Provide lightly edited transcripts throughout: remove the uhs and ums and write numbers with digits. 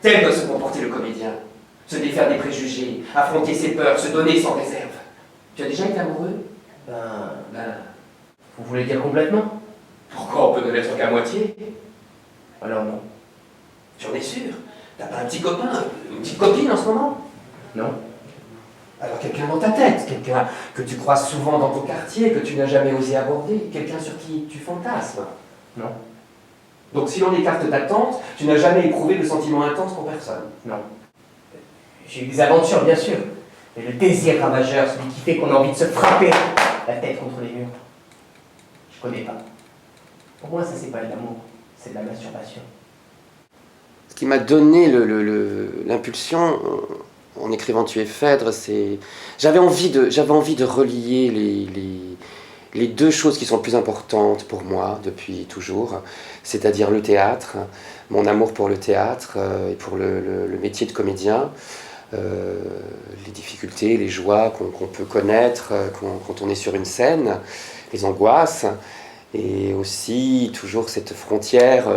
Tel doit se comporter le comédien. Se défaire des préjugés, affronter ses peurs, se donner sans réserve. Tu as déjà été amoureux? Vous voulez dire complètement? Pourquoi on peut ne l'être qu'à moitié? Alors non. J'en es sûr. T'as pas un petit copain, une petite copine en ce moment? Non. Alors quelqu'un dans ta tête, quelqu'un que tu croises souvent dans ton quartier, que tu n'as jamais osé aborder, quelqu'un sur qui tu fantasmes? Non. Donc si l'on écarte ta tante, tu n'as jamais éprouvé de sentiments intenses pour personne? Non. J'ai eu des aventures, bien sûr. Mais le désir ravageur, celui qui fait qu'on a envie de se frapper la tête contre les murs, je connais pas. Pour moi, ça c'est pas de l'amour, c'est de la masturbation. Ce qui m'a donné l'impulsion en écrivant Tuer Phèdre, c'est... J'avais envie de relier les deux choses qui sont les plus importantes pour moi depuis toujours, c'est-à-dire le théâtre, mon amour pour le théâtre et pour le métier de comédien, les difficultés, les joies qu'on peut connaître quand on est sur une scène, les angoisses, et aussi toujours cette frontière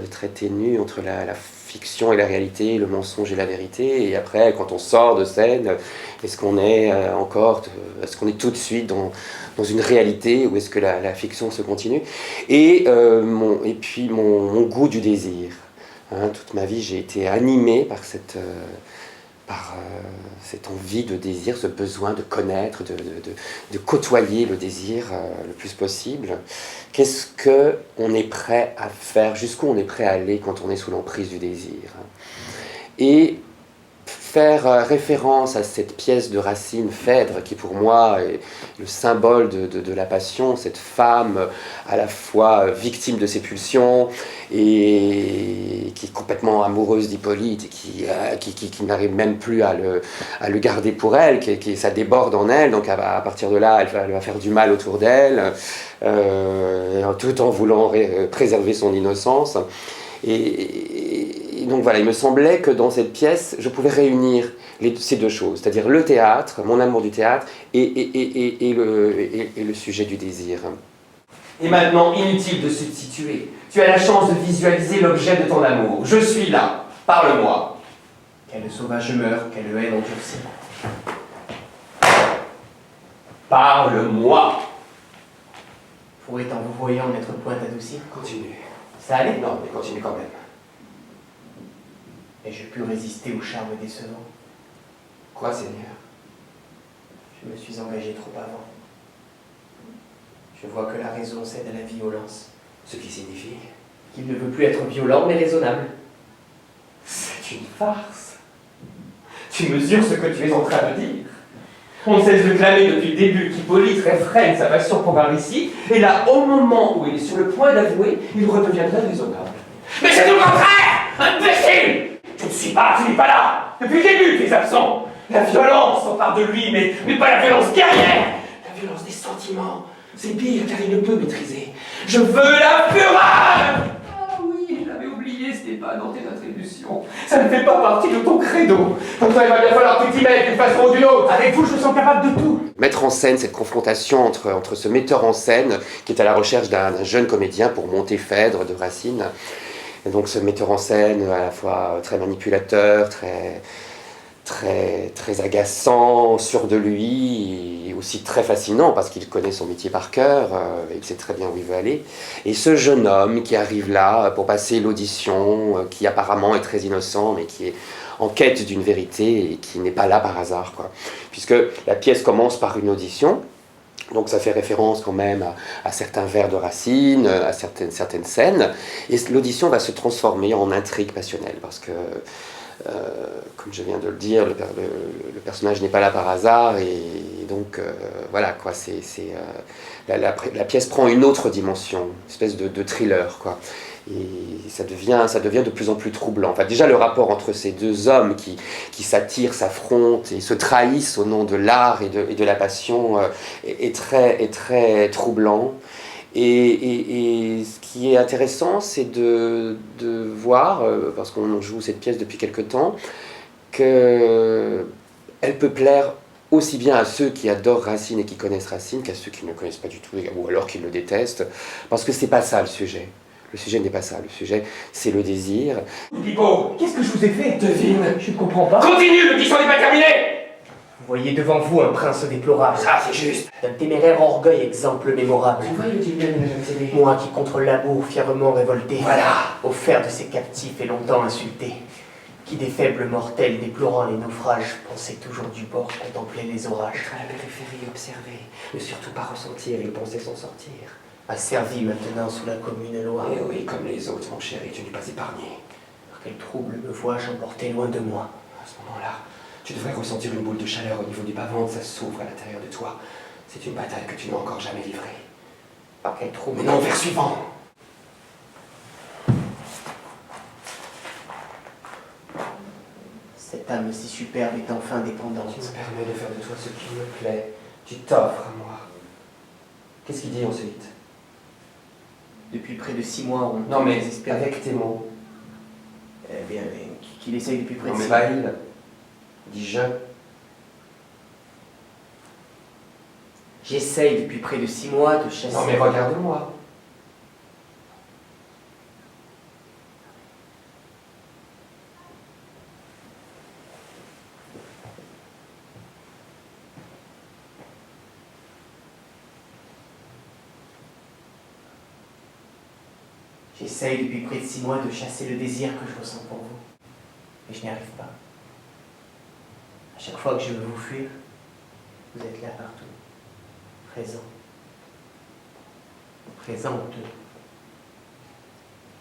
très ténue entre la fiction et la réalité, le mensonge et la vérité, et après quand on sort de scène, est-ce qu'on est tout de suite dans une réalité ou est-ce que la fiction se continue, et puis mon goût du désir. Toute ma vie j'ai été animé par cette envie de désir, ce besoin de connaître, de côtoyer le désir le plus possible. Qu'est-ce qu'on est prêt à faire, jusqu'où on est prêt à aller quand on est sous l'emprise du désir. Et faire référence à cette pièce de Racine, Phèdre, qui pour moi est le symbole de la passion, cette femme à la fois victime de ses pulsions et qui est complètement amoureuse d'Hippolyte et qui n'arrive même plus à le garder pour elle, ça déborde en elle, donc à partir de là, elle va faire du mal autour d'elle, tout en voulant préserver son innocence. Et donc voilà, il me semblait que dans cette pièce, je pouvais réunir ces deux choses, c'est-à-dire le théâtre, mon amour du théâtre, et le sujet du désir. Et maintenant, inutile de substituer. Tu as la chance de visualiser l'objet de ton amour. Je suis là. Parle-moi. Quelle sauvage meurt, quelle haine endurcie. Parle-moi. Pourrait en vous voyant n'être point adouci. Continue. Ça allait? Non, mais continue quand même. Et je pus résister au charme décevant. Quoi, Seigneur? Je me suis engagé trop avant. Je vois que la raison cède à la violence. Ce qui signifie qu'il ne veut plus être violent, mais raisonnable. C'est une farce. Tu mesures ce que tu es en train de dire. On ne cesse de clamer depuis le début qu'Hippolyte réfrène sa passion pour Marici, et là, au moment où il est sur le point d'avouer, il redeviendrait raisonnable. Mais c'est tout le contraire! Imbécile! Tu n'es pas là! Depuis le début, tu es absent! La violence s'empare de lui, mais pas la violence guerrière! La violence des sentiments. C'est pire car il ne peut maîtriser. Je veux la fureur! Ah oui, je l'avais oublié, ce n'est pas dans tes attributions. Ça ne fait pas partie de ton credo. Pourtant, il va bien falloir que tu t'y mettes d'une façon ou d'une autre. Avec vous, je me sens capable de tout. Mettre en scène cette confrontation entre ce metteur en scène qui est à la recherche d'un jeune comédien pour monter Phèdre de Racine. Et donc ce metteur en scène à la fois très manipulateur, très agaçant, sûr de lui, et aussi très fascinant parce qu'il connaît son métier par cœur, il sait très bien où il veut aller. Et ce jeune homme qui arrive là pour passer l'audition, qui apparemment est très innocent, mais qui est en quête d'une vérité et qui n'est pas là par hasard, quoi. Puisque la pièce commence par une audition, donc ça fait référence quand même à certains vers de Racine, à certaines scènes, et l'audition va se transformer en intrigue passionnelle, parce que comme je viens de le dire, le personnage n'est pas là par hasard, et donc voilà, quoi, la pièce prend une autre dimension, une espèce de thriller, quoi. Et ça devient de plus en plus troublant. Enfin, déjà, le rapport entre ces deux hommes qui s'attirent, s'affrontent et se trahissent au nom de l'art et de la passion est très troublant. Et ce qui est intéressant, c'est de voir, parce qu'on joue cette pièce depuis quelque temps, qu'elle peut plaire aussi bien à ceux qui adorent Racine et qui connaissent Racine qu'à ceux qui ne le connaissent pas du tout, ou alors qui le détestent, parce que c'est pas ça le sujet. Le sujet n'est pas ça, le sujet c'est le désir. Pipo, Qu'est-ce que je vous ai fait? devine. Je ne comprends pas. Continue, l'audition n'est pas terminée. Vous voyez devant vous un prince déplorable. Ça, c'est juste. D'un téméraire orgueil, exemple mémorable. Tu vois, le Gilbert ne l'a jamais cédé. Moi qui contre l'amour fièrement révolté, Voilà. offert de ses captifs et longtemps insulté, qui des faibles mortels déplorant les naufrages, pensait toujours du bord contempler les orages, Être à la périphérie, observer, ne surtout pas ressentir et penser s'en sortir. asservi maintenant sous la commune loi. Eh oui, comme les autres, mon chéri, tu n'es pas épargné. Par quel trouble me vois-je emporté loin de moi? À ce moment-là, tu devrais ressentir une boule de chaleur au niveau du bas-ventre, ça s'ouvre à l'intérieur de toi. C'est une bataille que tu n'as encore jamais livrée. Par quel trouble? Mais non, vers suivant. Cette âme si superbe est enfin dépendante. Tu me permets de faire de toi ce qui me plaît. Tu t'offres à moi. Qu'est-ce qu'il dit ensuite? Depuis près de 6 mois, on Non mais, désespéré. avec tes mots. Eh bien, qu'il essaye depuis près Non de mais 6 pas il. Dis je. J'essaye depuis près de 6 mois de chasser. Non mais regarde-moi. J'essaye depuis près de 6 mois de chasser le désir que je ressens pour vous. Mais je n'y arrive pas. À chaque fois que je veux vous fuir, vous êtes là partout. Présent. Présente.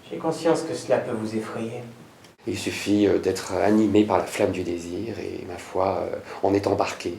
J'ai conscience que cela peut vous effrayer. Il suffit d'être animé par la flamme du désir et ma foi, on est embarqué.